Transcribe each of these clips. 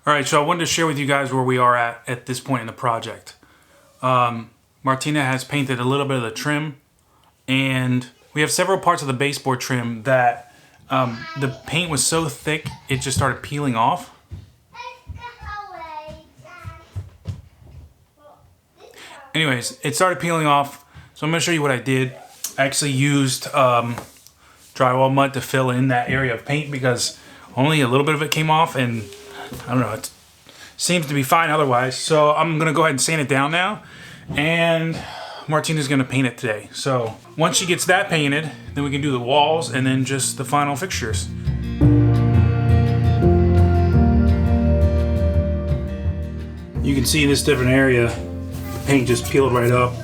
All right, so I wanted to share with you guys where we are at this point in the project. Martina has painted a little bit of the trim, and we have several parts of the baseboard trim that the paint was so thick it just started peeling off. Anyways, it started peeling off, so I'm going to show you what I did. I actually used drywall mud to fill in that area of paint because only a little bit of it came off, and I don't know, it seems to be fine otherwise. So I'm going to go ahead and sand it down now, and Martina's going to paint it today. So once she gets that painted, then we can do the walls and then just the final fixtures. You can see in this different area, the paint just peeled right up.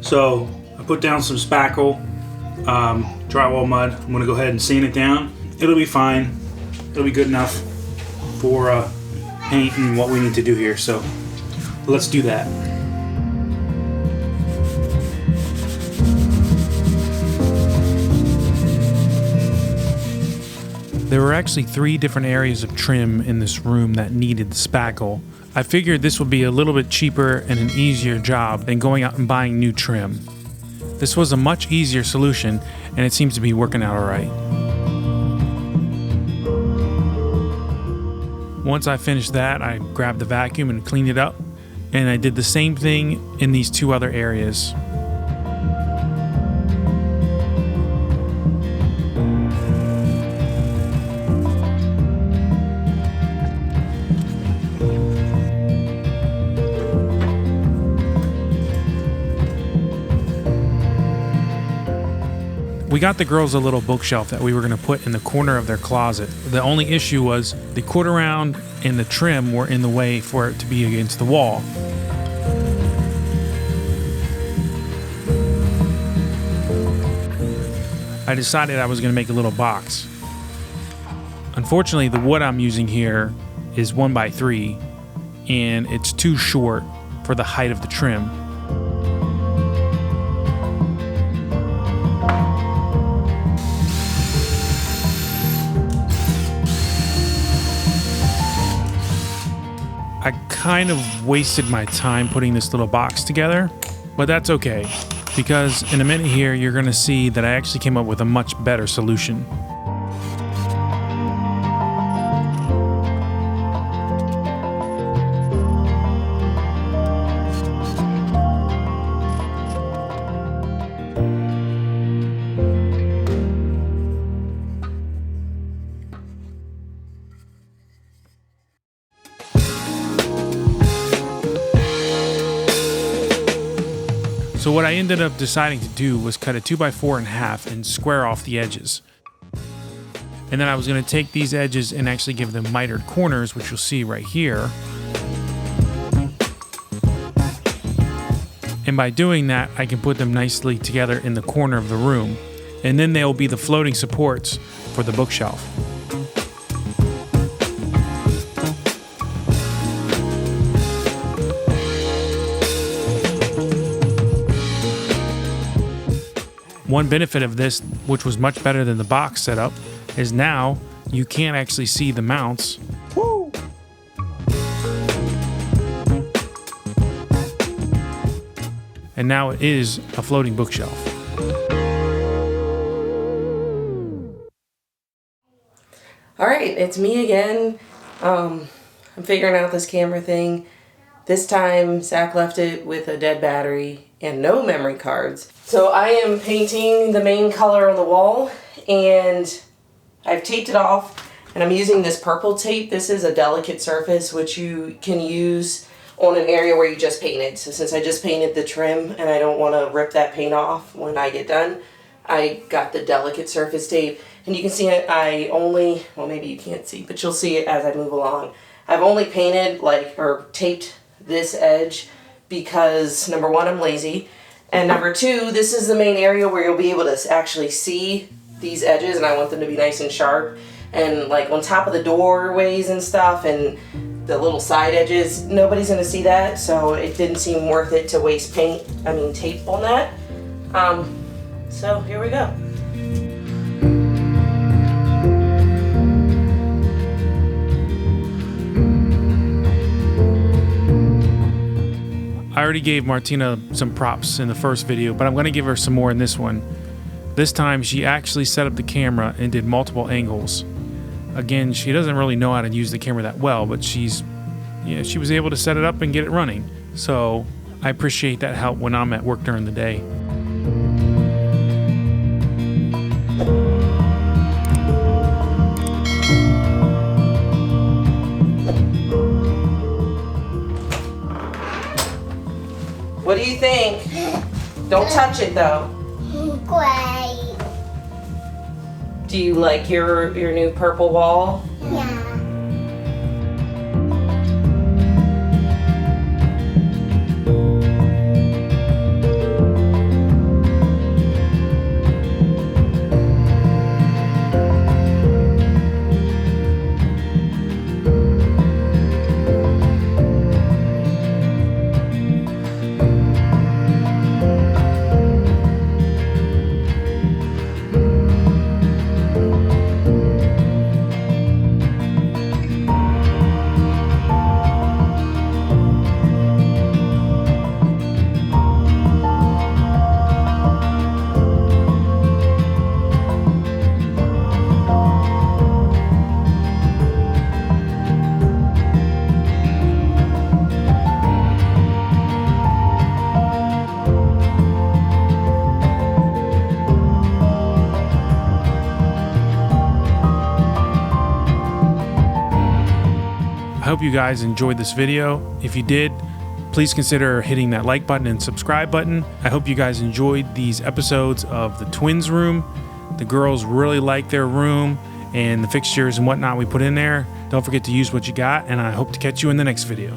So I put down some spackle, drywall mud. I'm going to go ahead and sand it down. It'll be fine. It'll be good enough for paint and what we need to do here. So let's do that. There were actually 3 different areas of trim in this room that needed the spackle. I figured this would be a little bit cheaper and an easier job than going out and buying new trim. This was a much easier solution, and it seems to be working out alright. Once I finished that, I grabbed the vacuum and cleaned it up, and I did the same thing in these 2 other areas. We got the girls a little bookshelf that we were going to put in the corner of their closet. The only issue was the quarter round and the trim were in the way for it to be against the wall. I decided I was going to make a little box. Unfortunately, the wood I'm using here is 1x3 and it's too short for the height of the trim. I kind of wasted my time putting this little box together, but that's okay, because in a minute here you're going to see that I actually came up with a much better solution. So what I ended up deciding to do was cut a 2x4 in half and square off the edges. And then I was going to take these edges and actually give them mitered corners, which you'll see right here. And by doing that, I can put them nicely together in the corner of the room. And then they'll be the floating supports for the bookshelf. One benefit of this, which was much better than the box setup, is now you can't actually see the mounts. Woo! And now it is a floating bookshelf. All right, it's me again. I'm figuring out this camera thing. This time, Zach left it with a dead battery and no memory cards. So I am painting the main color on the wall, and I've taped it off, and I'm using this purple tape. This is a delicate surface which you can use on an area where you just painted. So since I just painted the trim and I don't want to rip that paint off when I get done, I got the delicate surface tape. And you can see it, I only, well maybe you can't see, but you'll see it as I move along. I've only painted or taped this edge because number 1, I'm lazy, and number 2, this is the main area where you'll be able to actually see these edges, and I want them to be nice and sharp. And like on top of the doorways and stuff and the little side edges, nobody's gonna see that, so it didn't seem worth it to waste tape on that. So here we go. already gave Martina some props in the first video, but I'm going to give her some more in this one. This time she actually set up the camera and did multiple angles. Again, she doesn't really know how to use the camera that well, but she was able to set it up and get it running. So I appreciate that help when I'm at work during the day. What do you think? Don't touch it though. Great. Do you like your new purple wall? Yeah. I hope you guys enjoyed this video. If you did, please consider hitting that like button and subscribe button. I hope you guys enjoyed these episodes of the twins' room. The girls really like their room and the fixtures and whatnot we put in there. Don't forget to use what you got, and I hope to catch you in the next video.